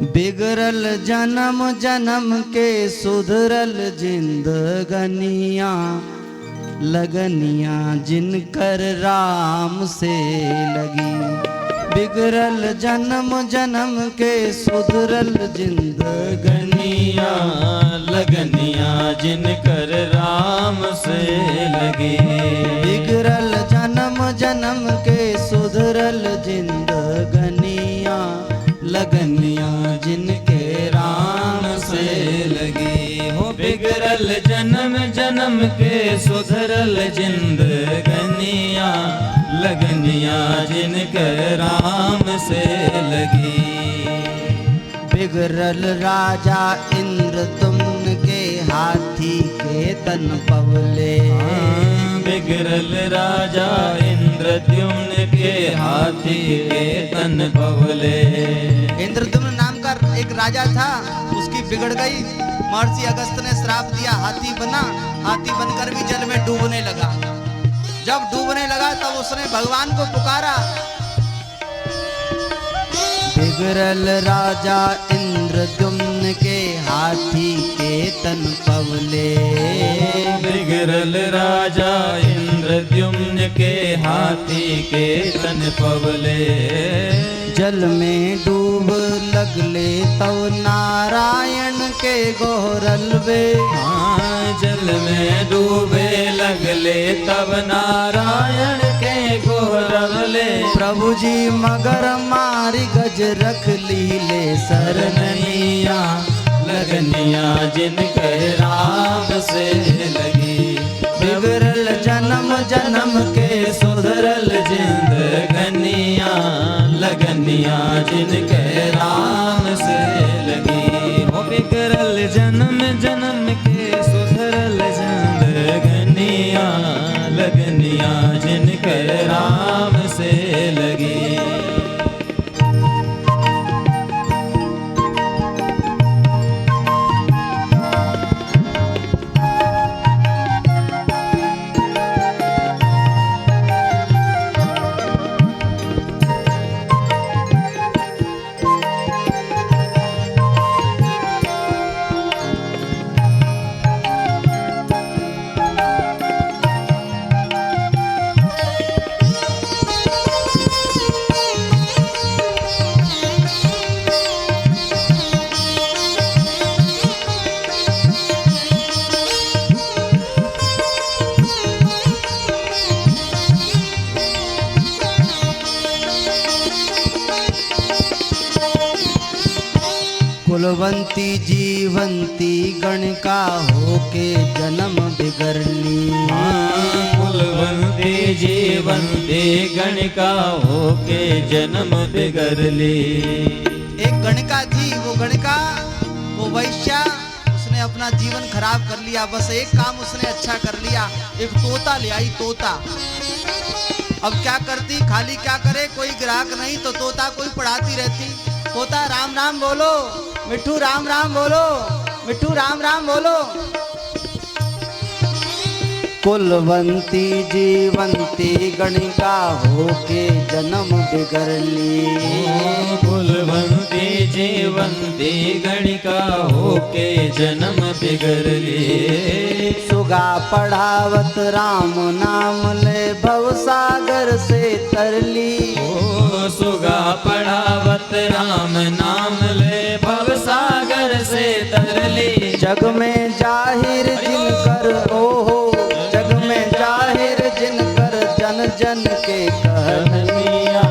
बिगड़ल जन्म जन्म के सुधरल जिंदगनिया, लगनिया जिनकर राम से लगी। बिगड़ल जन्म जन्म के सुधरल जिंदगनिया, लगनिया जिनकर राम से लगी। बिगड़ल जन्म जन्म के सुधरल जिंदगनिया, लगनिया जिनके राम से लगी। हो बिगड़ल जन्म जन्म के सुधरल जिंदगनिया, लगनिया जिनकर राम से लगी। बिगड़ल राजा इंद्रदुम्न के हाथी के तन पवले। बिगड़ल राजा इंद्रद्युम्न के हाथी के तन पवले। इंद्रदुम्न नाम का एक राजा था, उसकी बिगड़ गई। महर्षि अगस्त ने श्राप दिया, हाथी बना। हाथी बनकर भी जल में डूबने लगा। जब डूबने लगा तब उसने भगवान को पुकारा। बिगड़ल राजा इंद्रदुम्न के हाथी के तन पवले। बिगड़ल राजा इंद्रद्युम्न के हाथी के तन पवले। जल में डूब लगले तव नारायण के गोहरल वे। जल में डूबे लगले तब नारायण के गोहरले। प्रभु जी मगर मारी गज रख लीले सरनिया, लगनिया जिनकर राम से लगी। बिगड़ल जन्म जन्म के सुधरल जिंदगनिया, लगनिया जिनकर राम से लगी। हो बिगड़ल जन्म जन्म के सुधरल जिंदगनिया, लगनिया जिनकर राम से लगी। कुलवंती जीवंती गणिका होके जन्म बिगड़ली। कुलवंती जीवंती गणिका होके जन्म बिगड़ली। एक गणिका थी, वो गणिका वो वैश्या, उसने अपना जीवन खराब कर लिया। बस एक काम उसने अच्छा कर लिया, एक तोता ले आई, तोता। अब क्या करती, खाली क्या करे, कोई ग्राहक नहीं तो तोता कोई पढ़ाती रहती। तोता राम राम बोलो, मिठू राम राम बोलो, मिठू राम राम बोलो। कुलवंती जीवंती गणिका होके जन्म बिगड़ली। कुलवंती जीवंती गणिका होके जन्म बिगड़ली। सुगा पढ़ावत राम नाम ले भवसागर से तरली। सुगा पढ़ावत राम नाम ले भवसागर से तरली। जग में जाहिर जिनकर ओहो, जग में जाहिर जिनकर जन जन के कहनिया,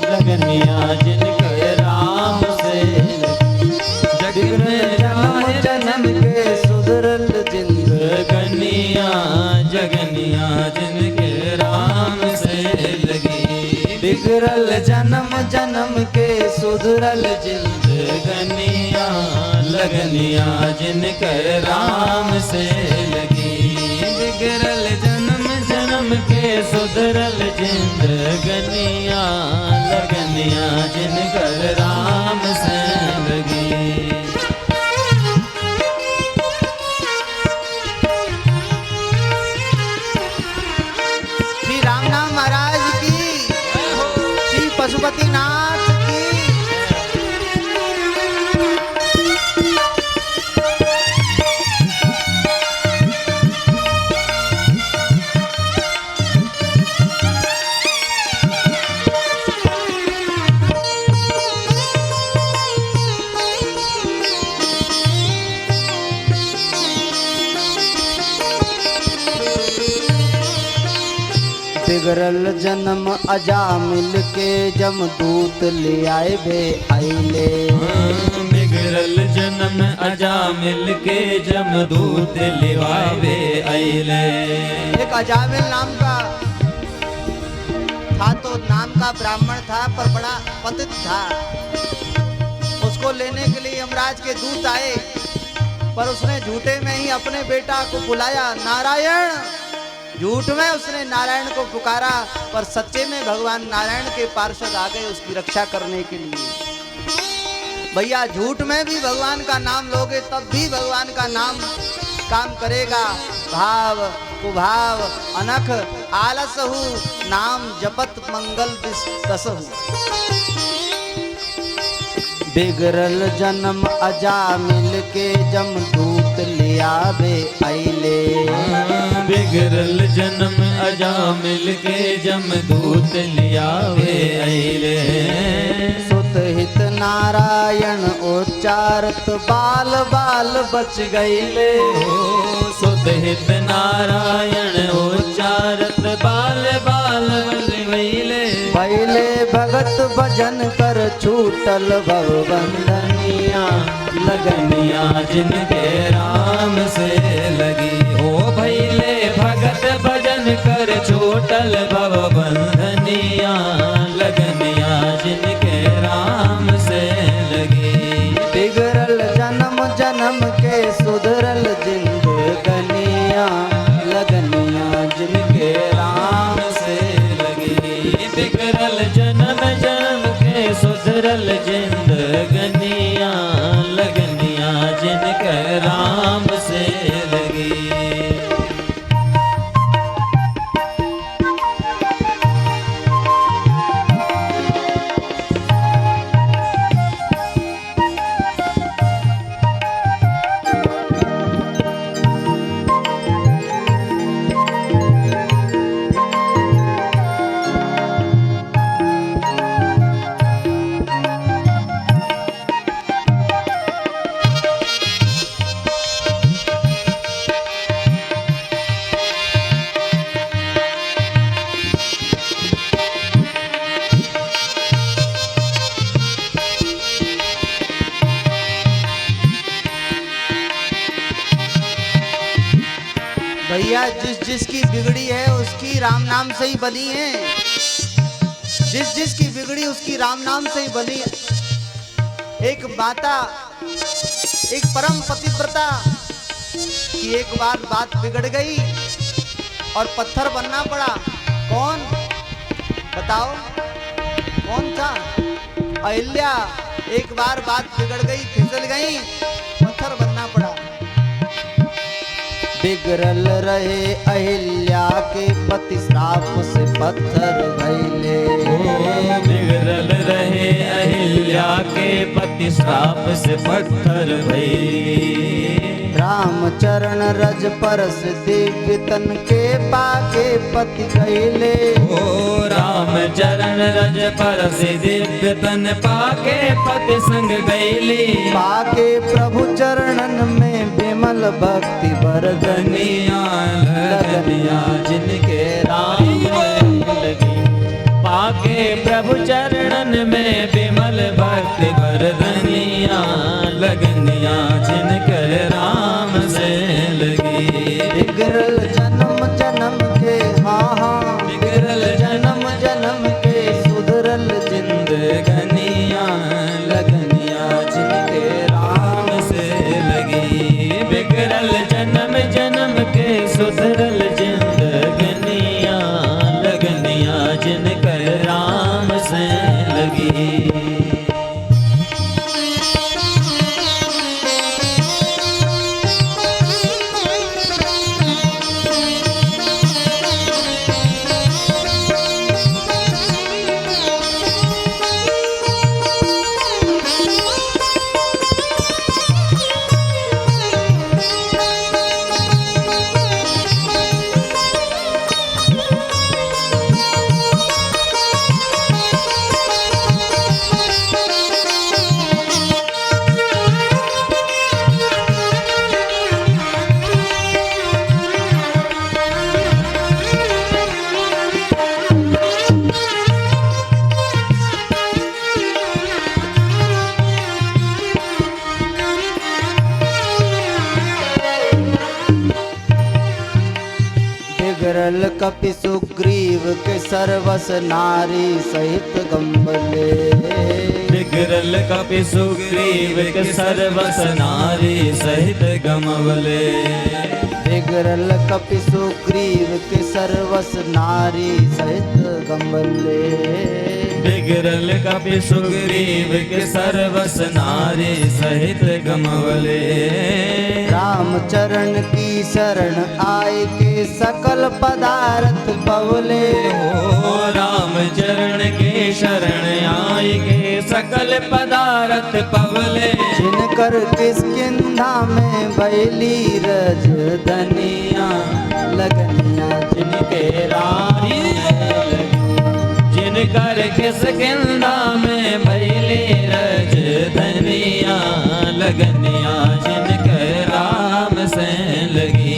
लगनिया जिनकर राम से। जग में जन्म जन्म के सुधरल जिंदगनिया, जगनिया जिनके राम से लगी। बिगड़ल जन्म जन्म के सुधरल जिंदगनिया, लगनिया जिनकर राम से लगी। बिगड़ल जन्म जन्म के सुधरल जिंदगनिया, लगनिया जिनकर राम से लगी। श्री रामनाम महाराज की, श्री पशुपतिनाथ की। बिगड़ल जन्म अजामिल के जमदूत ले आए बे आइले। बिगड़ल जन्म अजामिल के जमदूत लिवावे आइले। एक अजामिल नाम का था, तो नाम का ब्राह्मण था पर बड़ा पतित था। उसको लेने के लिए यमराज के दूत आए, पर उसने झूठे में ही अपने बेटा को बुलाया, नारायण। झूठ में उसने नारायण को पुकारा, पर सच्चे में भगवान नारायण के पार्षद आ गए उसकी रक्षा करने के लिए। भैया झूठ में भी भगवान का नाम लोगे तब भी भगवान का नाम काम करेगा। भाव कुभाव अनख आलसहु नाम जपत मंगल दसहु। बिगड़ल जन्म अजामिल के जमदूत ले आवे आइले। बिगड़ल जन्म अजामिल के जमदूत लियावे आइले। सुत हित नारायण उच्चारत बाल बाल बच गईले। सुत हित नारायण उच्चारत बाल बाल बच गईले। पहले भगत भजन कर छूटल भव बंधनिया। लगनिया जिनके राम से लगी हो भैले भगत भजन कर छूटल भव बंधनिया। लगनिया जिनके राम से लगी। बिगड़ल जन्म जन्म के सुधरल जिंदगनिया। लगनिया जिनके राम से लगी। बिगड़ल जन्म जन्म के सुधरल जिंदगनिया। लगनिया जिनके राम से लगी। भैया जिस जिसकी बिगड़ी है उसकी राम नाम से ही बनी है। जिस जिसकी बिगड़ी उसकी राम नाम से ही बनी है। एक माता, एक परम पतिव्रता की एक बार बात बिगड़ गई और पत्थर बनना पड़ा। कौन बताओ कौन था? अहिल्या। एक बार बात बिगड़ गई, फिसल गई, पत्थर बनना पड़ा। बिगड़ल रहे अहिल्या के पति श्राप से पत्थर भइले। बिगड़ल रहे अहिल्या के पति श्राप से पत्थर भइले। रामचरण रज परस दिव्य तन के पाके पति गईले। ओ रामचरण रज परस दिव्य तन पाके पति संग गईली। पाके प्रभु चरणन में विमल भक्ति बरगनिया। लगनिया जिनके राम में लगी। पाके प्रभु चरणन में विमल भक्ति बरगनिया। लगनिया जिनके राम से लगी। बिगड़ल जन्म जन्म के हाँ बिगड़ल जन्म जन्म के सुधरल जिंदगनिया। लगनिया जिनके राम से लगी। बिगड़ल जन्म जन्म के सुधरल जिंदगनिया। लगनिया जिनके राम से लगी। बिगड़ल कपि सुग्रीव के सर्वस नारी सहित गंबले। बिगड़ल कपि सुग्रीव के सर्वस नारी सहित गमवले। बिगड़ल कपि सुग्रीव के सर्वस नारी सहित गंबले। बिगड़ल कपि सुग्रीव के सर्वस नारी सहित गमवले। रामचरण की शरण आए के सकल पदार्थ पवले। ओ रामचरण के शरण आए के सकल पदार्थ पवले। जिनकर किष्किंधा में बैली रज धनिया लगनिया जिनके रारी जिनकर किष्किंधा में बैली रज धनिया लगनिया जिनके राम से लगी।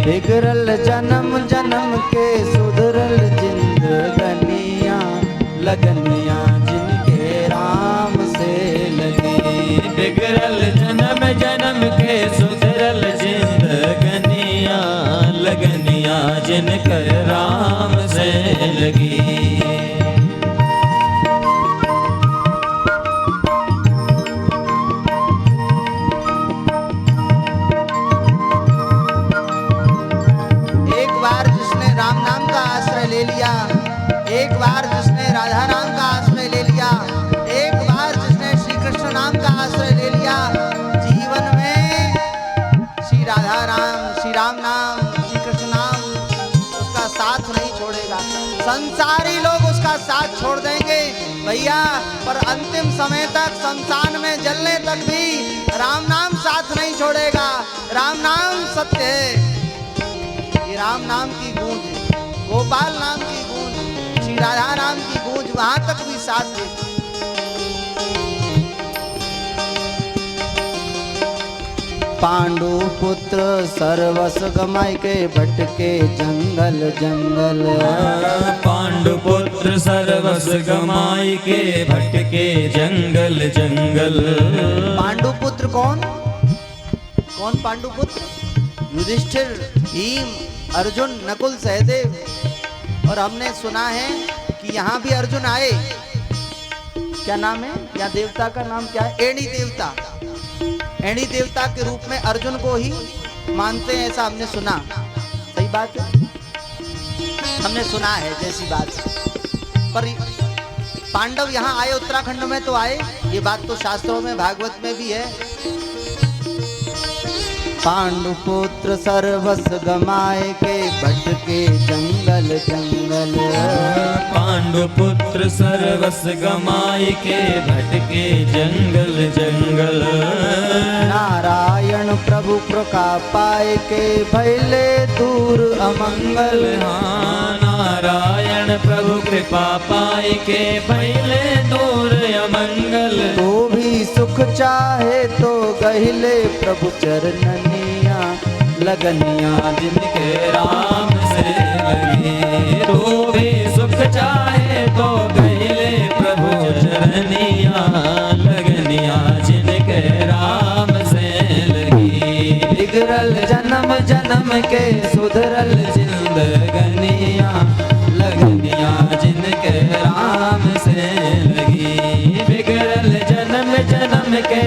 बिगड़ल जन्म जन्म के सुधरल जिंदगनिया लगनिया जिनके राम से लगी। बिगड़ल जन्म जन्म के सुधरल जिंदगनिया लगनिया जिनकर राम से लगी। एक बार जिसने राम नाम का आश्रय ले लिया, एक बार जिसने राधा नाम का आश्रय ले लिया, एक बार जिसने श्री कृष्ण नाम का आश्रय ले लिया, जीवन में श्री राधा नाम, श्री राम नाम, श्री कृष्ण नाम उसका साथ नहीं छोड़ेगा। संसारी लोग उसका साथ छोड़ देंगे भैया, पर अंतिम समय तक शमशान में जलने तक भी राम नाम साथ नहीं छोड़ेगा। राम नाम सत्य है, ये राम नाम की गूंज, गोपाल नाम की गूंज, श्री राधा नाम की गूंज वहां तक भी साथ दे। पांडु पुत्र सर्वस गमाई के भटके जंगल जंगल। पांडु पुत्र सर्वस गमाई के भटके जंगल जंगल। पांडु पुत्र कौन कौन? पांडु पुत्र युधिष्ठिर, भीम, अर्जुन, नकुल, सहदेव। और हमने सुना है कि यहाँ भी अर्जुन आए। क्या नाम है? या देवता का नाम क्या है? एणी देवता। एणी देवता के रूप में अर्जुन को ही मानते हैं, ऐसा हमने सुना। सही बात है, हमने सुना है जैसी बात। पर पांडव यहाँ आए, उत्तराखंड में तो आए, ये बात तो शास्त्रों में, भागवत में भी है। पांडु पुत्र सर्वस गमाए के भटके जंगल जंगल। पांडु पुत्र सर्वस गमाए के भटके जंगल जंगल। नारायण प्रभु कृपा पाए के भैले दूर अमंगल। हाँ, नारायण प्रभु कृपा पाए के भैले दूर अमंगल। तो भी सुख चाहे तो गहिले प्रभु चरणनिया लगनिया जिनके राम से लगी। तो भी सुख चाहे तो गहिले प्रभु चरणिया लगनिया जिनके राम से लगी। बिगड़ल जन्म जन्म के सुधरल जिंदगनिया लगनिया जिनके राम से लगी। बिगड़ल जन्म जन्म के